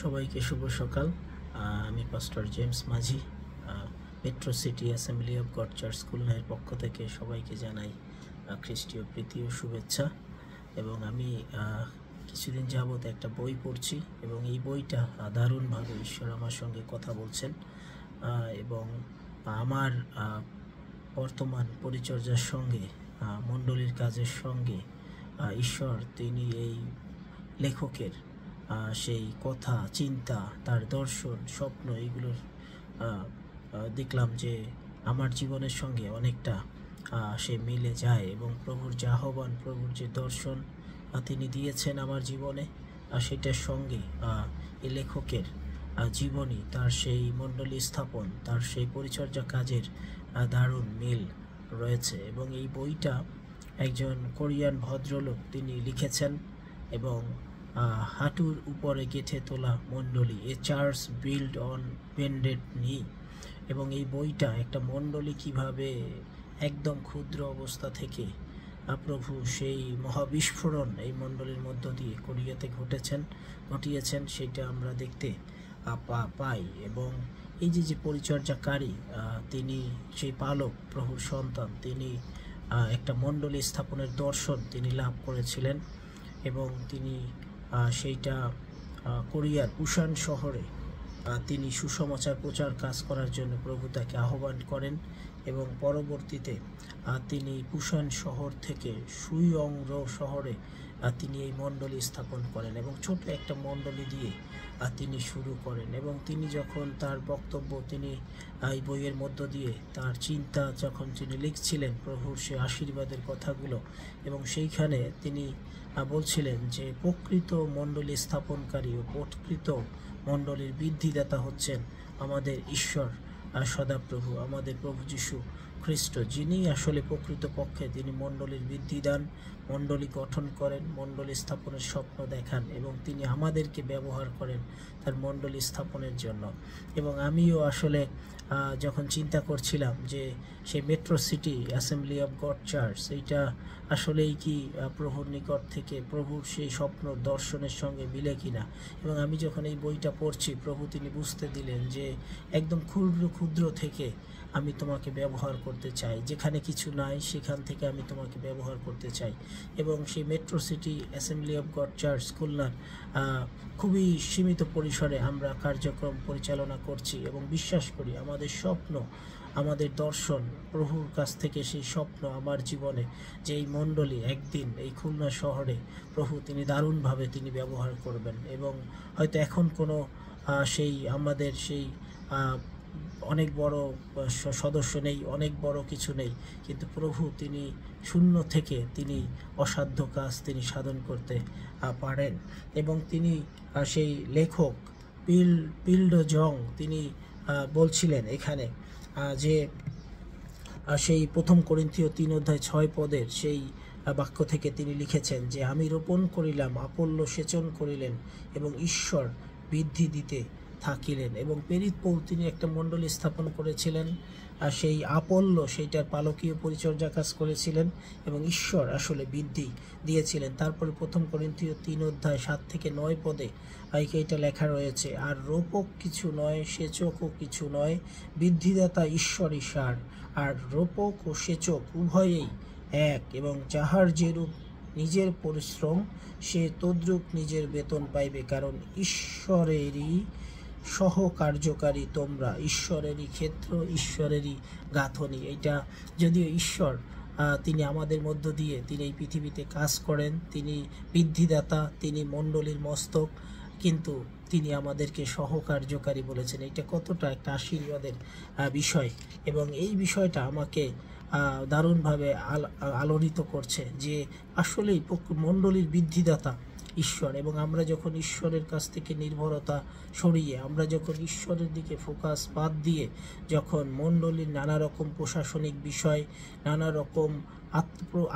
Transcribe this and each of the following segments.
সবাইকে শুভ সকাল। আমি পাস্টর James Majhi, metro city assembly of God church খুলনার পক্ষ থেকে সবাইকে জানাই খ্রিস্টীয় প্রীতি ও শুভেচ্ছা। এবং আমি কিছুদিন যাবৎ একটা বই পড়ছি এবং এই বইটা দারুণভাবে ঈশ্বর আমার সঙ্গে কথা বলছেন এবং আমার বর্তমান পরিচর্যার সঙ্গে মণ্ডলীর কাজের সঙ্গে ঈশ্বর তিনি এই লেখকের সেই কথা, চিন্তা, তার দর্শন, স্বপ্ন এইগুলোর দেখলাম যে আমার জীবনের সঙ্গে অনেকটা সে মিলে যায় এবং প্রভুর যে আহ্বান, প্রভুর যে দর্শন তিনি দিয়েছেন আমার জীবনে, সেটার সঙ্গে এই লেখকের জীবনী, তার সেই মণ্ডলী স্থাপন, তার সেই পরিচর্যা কাজের দারুণ মিল রয়েছে। এবং এই বইটা একজন কোরিয়ান ভদ্রলোক তিনি লিখেছেন এবং হাঁটুর উপরে গেঁথে তোলা মণ্ডলী, এ চার্চ বিল্ড অন বেন্ডেড নি। এবং এই বইটা একটা মণ্ডলী কিভাবে একদম ক্ষুদ্র অবস্থা থেকে প্রভু সেই মহাবিস্ফোরণ এই মণ্ডলীর মধ্য দিয়ে কোরিয়াতে ঘটিয়েছেন সেটা আমরা দেখতে পাই। এবং এই যে পরিচর্যাকারী, তিনি সেই পালক, প্রভুর সন্তান, তিনি একটা মণ্ডলী স্থাপনের দর্শন তিনি লাভ করেছিলেন এবং তিনি সেইটা কোরিয়ার পুসান শহরে তিনি সুসমাচার প্রচার কাজ করার জন্য প্রভু তাকে আহ্বান করেন এবং পরবর্তীতে তিনি পুসান শহর থেকে সুইয়ংরো শহরে তিনি এই মণ্ডলী স্থাপন করেন এবং ছোট একটা মণ্ডলী দিয়ে তিনি শুরু করেন। এবং তিনি যখন তার বক্তব্য, তিনি এই বইয়ের মধ্য দিয়ে তার চিন্তা যখন তিনি লিখছিলেন প্রভুর সে আশীর্বাদের কথাগুলো, এবং সেইখানে তিনি বলছিলেন যে প্রকৃত মণ্ডলী স্থাপনকারী ও প্রকৃত মণ্ডলীর বৃদ্ধিদাতা হচ্ছেন আমাদের ঈশ্বর সদাপ্রভু, আমাদের প্রভু যীশু খ্রিস্ট, যিনি আসলে প্রকৃতপক্ষে তিনি মণ্ডলীর বৃদ্ধিদান, মণ্ডলী গঠন করেন, মণ্ডলী স্থাপনের স্বপ্ন দেখান এবং তিনি আমাদেরকে ব্যবহার করেন তার মণ্ডলী স্থাপনের জন্য। এবং আমিও আসলে যখন চিন্তা করছিলাম যে সেই metro city assembly of God church এইটা আসলেই কি প্রভুর নিকট থেকে, প্রভুর সেই স্বপ্ন দর্শনের সঙ্গে মিলে কিনা। এবং আমি যখন এই বইটা পড়ছি, প্রভু তিনি বুঝতে দিলেন যে একদম ক্ষুদ্র থেকে আমি তোমাকে ব্যবহার করতে চাই, যেখানে কিছু নাই সেখান থেকে আমি তোমাকে ব্যবহার করতে চাই। এবং সেই metro city assembly of God church খুলনার খুবই সীমিত পরিসরে আমরা কার্যক্রম পরিচালনা করছি এবং বিশ্বাস করি আমাদের স্বপ্ন, আমাদের দর্শন প্রভুর কাছ থেকে সেই স্বপ্ন আমার জীবনে যে এই মণ্ডলী একদিন এই খুলনা শহরে প্রভু তিনি দারুণভাবে তিনি ব্যবহার করবেন। এবং হয়তো এখন কোনো আমাদের সেই অনেক বড় সদস্য নেই, অনেক বড় কিছু নেই, কিন্তু প্রভু তিনি শূন্য থেকে তিনি অসাধ্য কাজ তিনি সাধন করতে পারেন। এবং তিনি সেই লেখক পিল্ড জং তিনি বলছিলেন এখানে যে সেই 1 করিন্থীয় 3:6 সেই বাক্য থেকে তিনি লিখেছেন যে আমি রোপণ করিলাম, আপল্লো সেচন করিলেন এবং ঈশ্বর বৃদ্ধি দিতে থাকিলেন। এবং প্রেরিত পৌল তিনি একটা মণ্ডলী স্থাপন করেছিলেন, আর সেই আপল্লো সেইটার পালকীয় পরিচর্যা কাজ করেছিলেন এবং ঈশ্বর আসলে বৃদ্ধি দিয়েছিলেন। তারপরে 1 করিন্থীয় 3:7-9 এটা লেখা রয়েছে, আর রোপক কিছু নয়, সেচকও কিছু নয়, বৃদ্ধিদাতা ঈশ্বরই সার, আর রোপক ও সেচক উভয়েই এক, এবং যাহার যেরূপ নিজের পরিশ্রম সে তদ্রূপ নিজের বেতন পাইবে, কারণ ঈশ্বরেরই সহকার্যকারী তোমরা, ঈশ্বরেরই ক্ষেত্র, ঈশ্বরেরই গাঁথনি। এইটা যদিও ঈশ্বর তিনি আমাদের মধ্য দিয়ে তিনি এই পৃথিবীতে কাজ করেন, তিনি বৃদ্ধিদাতা, তিনি মণ্ডলীর মস্তক, কিন্তু তিনি আমাদেরকে সহকার্যকারী বলেছেন। এটা কতটা একটা আশীর্বাদের বিষয়। এবং এই বিষয়টা আমাকে দারুণভাবে আলোড়িত করছে যে আসলেই মণ্ডলীর বৃদ্ধিদাতা ঈশ্বর। এবং আমরা যখন ঈশ্বরের কাছ থেকে নির্ভরতা সরিয়ে, আমরা যখন ঈশ্বরের দিকে ফোকাস বাদ দিয়ে, যখন মণ্ডলীর নানা রকম প্রশাসনিক বিষয়, নানা রকম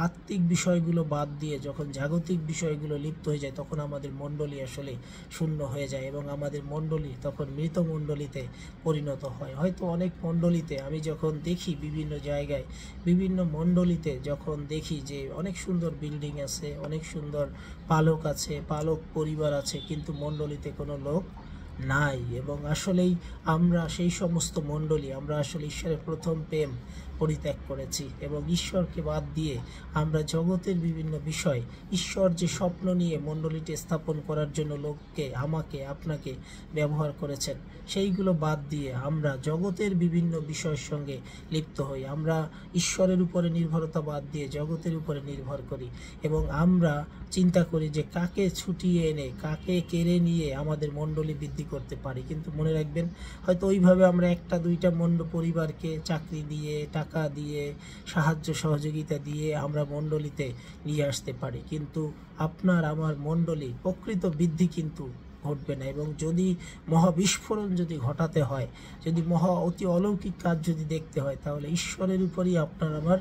আত্মিক বিষয়গুলো বাদ দিয়ে যখন জাগতিক বিষয়গুলো লিপ্ত হয়ে যায়, তখন আমাদের মণ্ডলী আসলে শূন্য হয়ে যায় এবং আমাদের মণ্ডলী তখন মৃত মণ্ডলীতে পরিণত হয়। হয়তো অনেক মণ্ডলীতে আমি যখন দেখি বিভিন্ন জায়গায়, বিভিন্ন মণ্ডলীতে যখন দেখি যে অনেক সুন্দর বিল্ডিং আছে, অনেক সুন্দর পালক আছে, পালক পরিবার আছে, কিন্তু মণ্ডলীতে কোনো লোক নাই। এবং আসলেই আমরা সেই সমস্ত মণ্ডলী, আমরা আসলে ঈশ্বরের প্রথম প্রেম পরিত্যাগ করেছি এবং ঈশ্বরকে বাদ দিয়ে আমরা জগতের বিভিন্ন বিষয়, ঈশ্বর যে স্বপ্ন নিয়ে মণ্ডলীটি স্থাপন করার জন্য লোককে, আমাকে, আপনাকে ব্যবহার করেছেন, সেইগুলো বাদ দিয়ে আমরা জগতের বিভিন্ন বিষয়ের সঙ্গে লিপ্ত হই। আমরা ঈশ্বরের উপরে নির্ভরতা বাদ দিয়ে জগতের উপরে নির্ভর করি এবং আমরা চিন্তা করি যে কাকে ছুটিয়ে এনে, কাকে কেড়ে নিয়ে আমাদের মণ্ডলী বৃদ্ধি করতে পারি। কিন্তু মনে রাখবেন, হয়তো ওইভাবে আমরা একটা দুইটা পরিবারকে চাকরি দিয়ে, টাকা দিয়ে, সাহায্য সহযোগিতা দিয়ে আমরা মণ্ডলীতে নিয়ে আসতে পারি, কিন্তু আপনার আমার মণ্ডলী প্রকৃত বৃদ্ধি কিন্তু ঘটবে না। এবং যদি মহাবিস্ফোরণ যদি ঘটাতে হয়, যদি অতি অলৌকিক কাজ যদি দেখতে হয়, তাহলে ঈশ্বরের উপরই আপনার আমার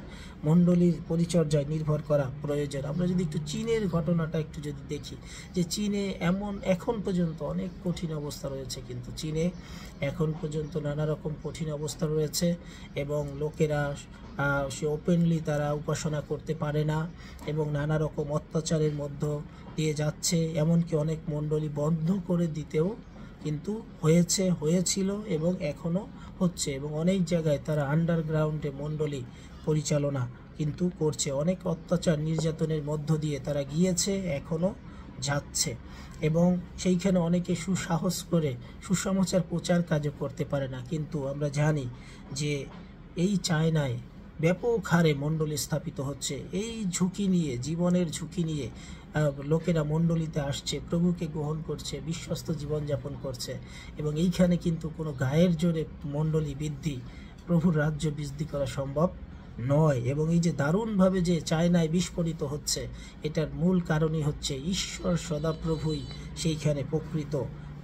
মণ্ডলীর পরিচর্যায় নির্ভর করা প্রয়োজন। আমরা যদি একটু চীনের ঘটনাটা একটু যদি দেখি, যে চীনে এখন পর্যন্ত অনেক কঠিন অবস্থা রয়েছে, কিন্তু চীনে এখন পর্যন্ত নানা রকম কঠিন অবস্থা রয়েছে এবং লোকেরা সে ওপেনলি তারা উপাসনা করতে পারে না এবং নানা রকম অত্যাচারের মধ্য দিয়ে যাচ্ছে। এমনকি অনেক মণ্ডলী বন্ধ করে দিতেও কিন্তু হয়েছিল এবং এখনও হচ্ছে। এবং অনেক জায়গায় তারা আন্ডারগ্রাউন্ডে মণ্ডলী পরিচালনা কিন্তু করছে। অনেক অত্যাচার নির্যাতনের মধ্য দিয়ে তারা গিয়েছে, এখনও যাচ্ছে। এবং সেইখানে অনেকে সুসাহস করে সুসমাচার প্রচার কাজও করতে পারে না। কিন্তু আমরা জানি যে এই চায়নায় ব্যাপক হারে মণ্ডলী স্থাপিত হচ্ছে। এই ঝুঁকি নিয়ে, জীবনের ঝুঁকি নিয়ে লোকেরা মণ্ডলীতে আসছে, প্রভুকে গ্রহণ করছে, বিশ্বস্ত জীবনযাপন করছে। এবং এইখানে কিন্তু কোনো গায়ের জোরে মণ্ডলী বৃদ্ধি, প্রভুর রাজ্য বৃদ্ধি করা সম্ভব নয়। এবং এই যে দারুণভাবে যে চায়নায় বিস্ফোরিত হচ্ছে, এটার মূল কারণই হচ্ছে ঈশ্বর সদাপ্রভুই সেইখানে প্রকৃত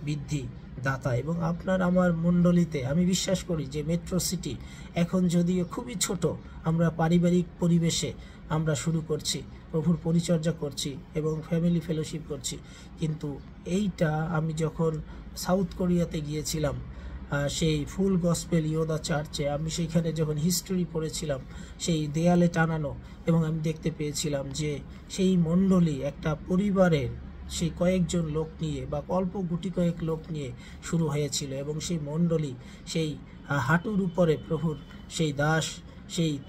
বৃদ্ধি দাতা। এবং আপনার আমার মণ্ডলীতে আমি বিশ্বাস করি যে মেট্রো সিটি এখন যদিও খুবই ছোট, আমরা পারিবারিক পরিবেশে আমরা শুরু করছি, প্রভুর পরিচর্যা করছি এবং ফ্যামিলি ফেলোশিপ করছি, কিন্তু এইটা আমি যখন সাউথ কোরিয়াতে গিয়েছিলাম, সেই ফুল গসপেল ইয়োদা চার্চে, আমি সেইখানে যখন হিস্ট্রি পড়েছিলাম, সেই দেয়ালে টানানো, এবং আমি দেখতে পেয়েছিলাম যে সেই মণ্ডলী একটা পরিবারের সেই কয়েকজন লোক নিয়ে বা অল্প গুটি কয়েক লোক নিয়ে শুরু হয়েছিল। এবং সেই মণ্ডলী সেই হাঁটুর উপরে প্রভুর সেই দাস,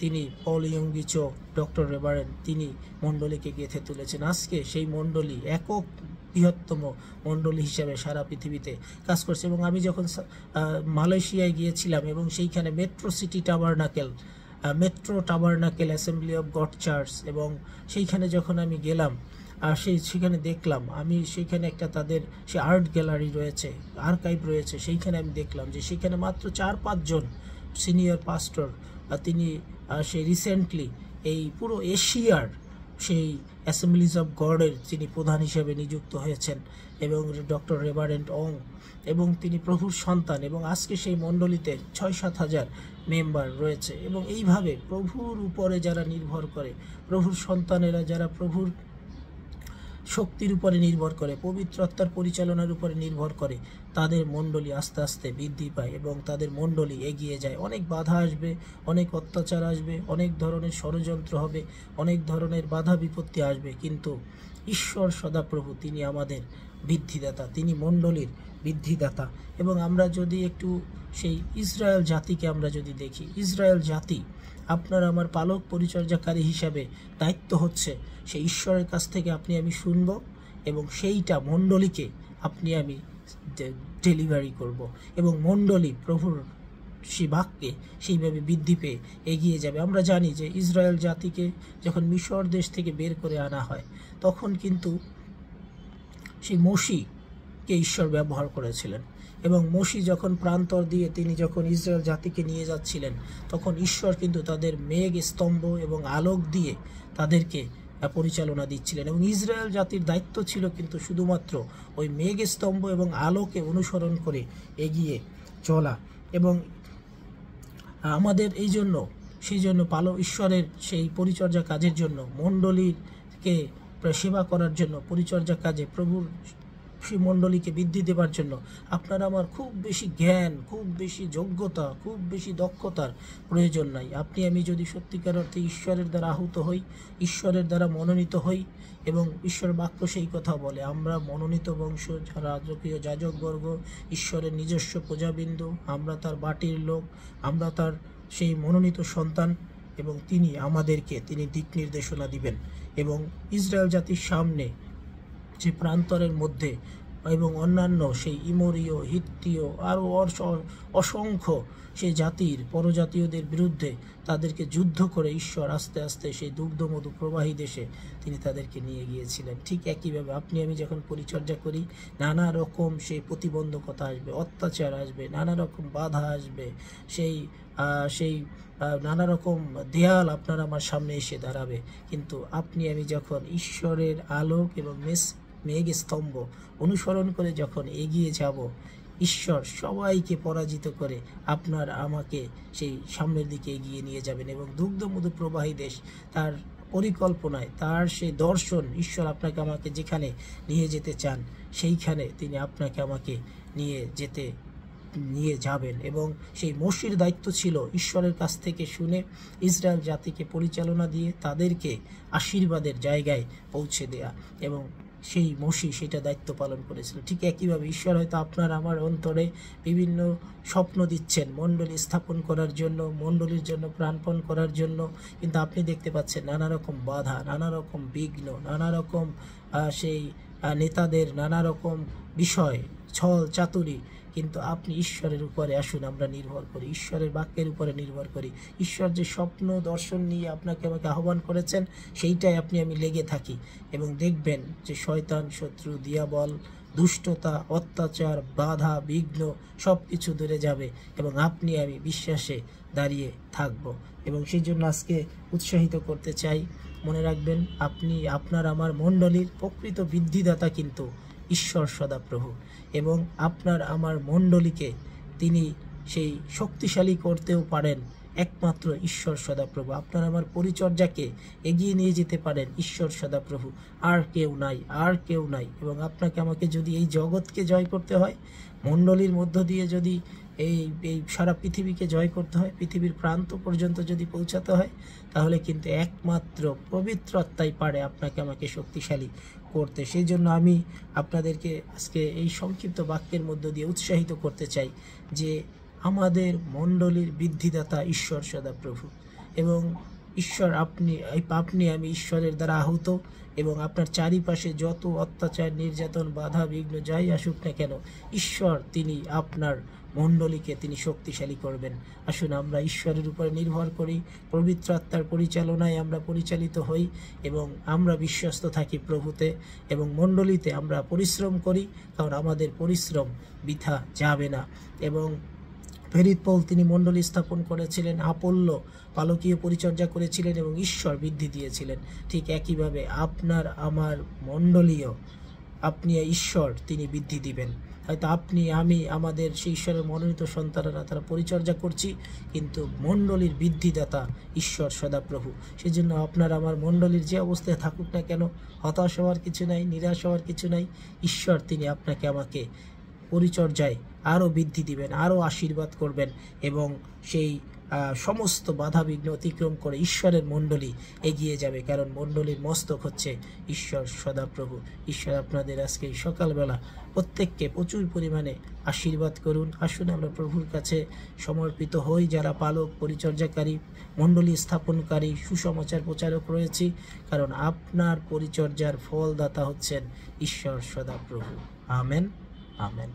তিনি পল ইয়ংগিচো, ডক্টর রেভারেন্ড, তিনি মণ্ডলীকে গেঁথে তুলেছেন। আজকে সেই মণ্ডলী একক বৃহত্তম মণ্ডলী হিসাবে সারা পৃথিবীতে কাজ করছে। এবং আমি যখন মালয়েশিয়ায় গিয়েছিলাম এবং সেইখানে metro tabernacle assembly of God church, এবং সেইখানে যখন আমি গেলাম সেখানে দেখলাম, আমি সেইখানে একটা তাদের সে আর্ট গ্যালারি রয়েছে, আর্কাইভ রয়েছে, সেইখানে আমি দেখলাম যে সেখানে মাত্র 4-5 জন সিনিয়র পাস্টর, তিনি সেই রিসেন্টলি এই পুরো এশিয়ার সেই অ্যাসেম্বলিজ অফ গডের তিনি প্রধান হিসেবে নিযুক্ত হয়েছেন, এবং ডক্টর রেভারেন্ড অং, এবং তিনি প্রভুর সন্তান। এবং আজকে সেই মণ্ডলীতে 6-7 হাজার মেম্বার রয়েছে। এবং এইভাবে প্রভুর উপরে যারা নির্ভর করে, প্রভুর সন্তানেরা যারা প্রভুর শক্তির উপরে নির্ভর করে, পবিত্র আত্মার পরিচালনার উপরে নির্ভর করে, তাদের মণ্ডলী আস্তে আস্তে বৃদ্ধি পায় এবং তাদের মণ্ডলী এগিয়ে যায়। অনেক বাধা আসবে, অনেক অত্যাচার আসবে, অনেক ধরনের ষড়যন্ত্র হবে, অনেক ধরনের বাধা বিপত্তি আসবে, কিন্তু ঈশ্বর সদাপ্রভু তিনি আমাদের বৃদ্ধিদাতা, তিনি মণ্ডলীর বৃদ্ধিদাতা। এবং আমরা যদি একটু সেই ইসরায়েল জাতিকে আমরা যদি দেখি, ইসরায়েল জাতি আপনার আমার পালক পরিচর্যাকারী হিসাবে দায়িত্ব হচ্ছে সেই ঈশ্বরের কাছ থেকে আপনি আমি শুনব এবং সেইটা মণ্ডলীকে আপনি আমি ডেলিভারি করব, এবং মণ্ডলী প্রভুর সেই বাক্যে সেইভাবে বৃদ্ধি পেয়ে এগিয়ে যাবে। আমরা জানি যে ইসরায়েল জাতিকে যখন মিশর দেশ থেকে বের করে আনা হয়, তখন কিন্তু সেই মোশিকে ঈশ্বর ব্যবহার করেছিলেন, এবং মোশি যখন প্রান্তর দিয়ে তিনি যখন ইসরায়েল জাতিকে নিয়ে যাচ্ছিলেন, তখন ঈশ্বর কিন্তু তাদের মেঘ, স্তম্ভ এবং আলোক দিয়ে তাদেরকে পরিচালনা দিচ্ছিলেন। এবং ইসরায়েল জাতির দায়িত্ব ছিল কিন্তু শুধুমাত্র ওই মেঘ, স্তম্ভ এবং আলোকে অনুসরণ করে এগিয়ে চলা। এবং আমাদের সেই জন্য ঈশ্বরের সেই পরিচর্যা কাজের জন্য, মণ্ডলীকে সেবা করার জন্য, পরিচর্যা কাজে প্রভুর সেই মণ্ডলীকে বৃদ্ধি দেবার জন্য আপনার আমার খুব বেশি জ্ঞান, খুব বেশি যোগ্যতা, খুব বেশি দক্ষতার প্রয়োজন নাই। আপনি আমি যদি সত্যিকার অর্থে ঈশ্বরের দ্বারা আহুত হই, ঈশ্বরের দ্বারা মনোনীত হই, এবং ঈশ্বর বাক্য সেই কথা বলে, আমরা মনোনীত বংশ, যারা রাজকীয় যাজকবর্গ, ঈশ্বরের নিজস্ব প্রজাবিন্দু, আমরা তার বাটির লোক, আমরা তার সেই মনোনীত সন্তান, এবং তিনি আমাদেরকে দিক নির্দেশনা দিবেন। এবং ইসরায়েল জাতির সামনে যে প্রান্তরের মধ্যে এবং অন্যান্য সেই ইমরীয়, হিত্তীয়, আরও অসংখ্য সেই জাতির পরজাতীয়দের বিরুদ্ধে তাদেরকে যুদ্ধ করে ঈশ্বর আস্তে আস্তে সেই দুগ্ধমধু প্রবাহী দেশে তিনি তাদেরকে নিয়ে গিয়েছিলেন। ঠিক একইভাবে আপনি আমি যখন পরিচর্যা করি, নানা রকম সেই প্রতিবন্ধকতা আসবে, অত্যাচার আসবে, নানা রকম বাধা আসবে, সেই নানা রকম দেয়াল আপনার আমার সামনে এসে দাঁড়াবে। কিন্তু আপনি আমি যখন ঈশ্বরের আলোক এবং মেঘ স্তম্ভ অনুসরণ করে যখন এগিয়ে যাব, ঈশ্বর সবাইকে পরাজিত করে আপনার আমাকে সেই সামনের দিকে এগিয়ে নিয়ে যাবেন। এবং দুগ্ধমধু প্রবাহী দেশ তার পরিকল্পনায়, তার সেই দর্শন, ঈশ্বর আপনাকে আমাকে যেখানে নিয়ে যেতে চান সেইখানে তিনি আপনাকে আমাকে নিয়ে যাবেন। এবং সেই মসির দায়িত্ব ছিল ঈশ্বরের কাছ থেকে শুনে ইসরায়েল জাতিকে পরিচালনা দিয়ে তাদেরকে আশীর্বাদের জায়গায় পৌঁছে দেয়া, এবং সেই মসি সেটা দায়িত্ব পালন করেছিল। ঠিক একইভাবে ঈশ্বর হয়তো আপনার আমার অন্তরে বিভিন্ন স্বপ্ন দিচ্ছেন মণ্ডলী স্থাপন করার জন্য, মণ্ডলীর জন্য প্রাণপণ করার জন্য, কিন্তু আপনি দেখতে পাচ্ছেন নানা রকম বাধা, নানা রকম বিঘ্ন, নানা রকম সেই নেতাদের নানা রকম বিষয়, ছল চাতুরি। কিন্তু আপনি ঈশ্বরের উপরে আসুন, আমরা নির্ভর করি, ঈশ্বরের বাক্যের উপরে নির্ভর করি। ঈশ্বর যে স্বপ্ন দর্শন নিয়ে আপনাকে আমাকে আহ্বান করেছেন সেইটাই আপনি আমি লেগে থাকি, এবং দেখবেন যে শয়তান, শত্রু, দিয়াবল, দুষ্টতা, অত্যাচার, বাধা, বিঘ্ন সব কিছু দূরে যাবে, এবং আপনি আমি বিশ্বাসে দাঁড়িয়ে থাকব। এবং সেই জন্য আজকে উৎসাহিত করতে চাই, মনে রাখবেন আপনি আপনার আমার মণ্ডলীর প্রকৃত বৃদ্ধিদাতা কিন্তু ঈশ্বর সদাপ্রভু, এবং আপনার আমার মণ্ডলীকে তিনি সেই শক্তিশালী করতেও পারেন একমাত্র ঈশ্বর সদাপ্রভু। আপনার আমার পরিচর্যাকে এগিয়ে নিয়ে যেতে পারেন ঈশ্বর সদাপ্রভু, আর কেউ নাই, আর কেউ নাই। এবং আপনাকে আমাকে যদি এই জগৎকে জয় করতে হয়, মণ্ডলীর মধ্য দিয়ে যদি এই সারা পৃথিবীকে জয় করতে হয়, পৃথিবীর প্রান্ত পর্যন্ত যদি পৌঁছাতে হয়, তাহলে কিন্তু একমাত্র পবিত্র আত্মাই পারে আপনাকে আমাকে শক্তিশালী করতে। সেই জন্য আমি আপনাদেরকে আজকে এই সংক্ষিপ্ত বাক্যের মধ্য দিয়ে উৎসাহিত করতে চাই যে আমাদের মণ্ডলীর বৃদ্ধিদাতা ঈশ্বর সদাপ্রভু, এবং ঈশ্বর আপনি আমি ঈশ্বরের দ্বারা আহুত, এবং আপনার চারিপাশে যত অত্যাচার, নির্যাতন, বাধা বিঘ্ন যাই আসুক না কেন, ঈশ্বর তিনি আপনার মণ্ডলীকে তিনি শক্তিশালী করবেন। আসুন আমরা ঈশ্বরের উপরে নির্ভর করি, পবিত্র আত্মার পরিচালনায় আমরা পরিচালিত হই, এবং আমরা বিশ্বস্ত থাকি প্রভুতে, এবং মণ্ডলীতে আমরা পরিশ্রম করি, কারণ আমাদের পরিশ্রম বৃথা যাবে না। এবং প্রেরিত পৌল তিনি মণ্ডলী স্থাপন করেছিলেন, আপল্য পালকীয় পরিচর্যা করেছিলেন, এবং ঈশ্বর বৃদ্ধি দিয়েছিলেন। ঠিক একইভাবে আপনার আমার মণ্ডলীয় আপনি ঈশ্বর তিনি বৃদ্ধি দিবেন। হয়তো আপনি আমি আমাদের সেই ঈশ্বরের মনোনীত সন্তানরা তারা পরিচর্যা করছি, কিন্তু মণ্ডলীর বৃদ্ধিদাতা ঈশ্বর সদাপ্রভু। সেই জন্য আপনার আমার মণ্ডলীর যে অবস্থায় থাকুক না কেন, হতাশ হওয়ার কিছু নাই, নিরাশ হওয়ার কিছু নাই। ঈশ্বর তিনি আপনাকে আমাকে পরিচর্যায় আরও বৃদ্ধি দিবেন, আরও আশীর্বাদ করবেন, এবং সেই সমস্ত বাধা বিঘ্ন অতিক্রম করে ঈশ্বরের মণ্ডলী এগিয়ে যাবে, কারণ মণ্ডলীর মস্তক হচ্ছে ঈশ্বর সদাপ্রভু। ঈশ্বর আপনাদের আজকে সকালবেলা প্রত্যেককে প্রচুর পরিমাণে আশীর্বাদ করুন। আসুন আমরা প্রভুর কাছে সমর্পিত হই, যারা পালক, পরিচর্যাকারী, মণ্ডলী স্থাপনকারী, সুসমাচার প্রচারক রয়েছি, কারণ আপনার পরিচর্যার ফলদাতা হচ্ছেন ঈশ্বর সদাপ্রভু। Amen, amen.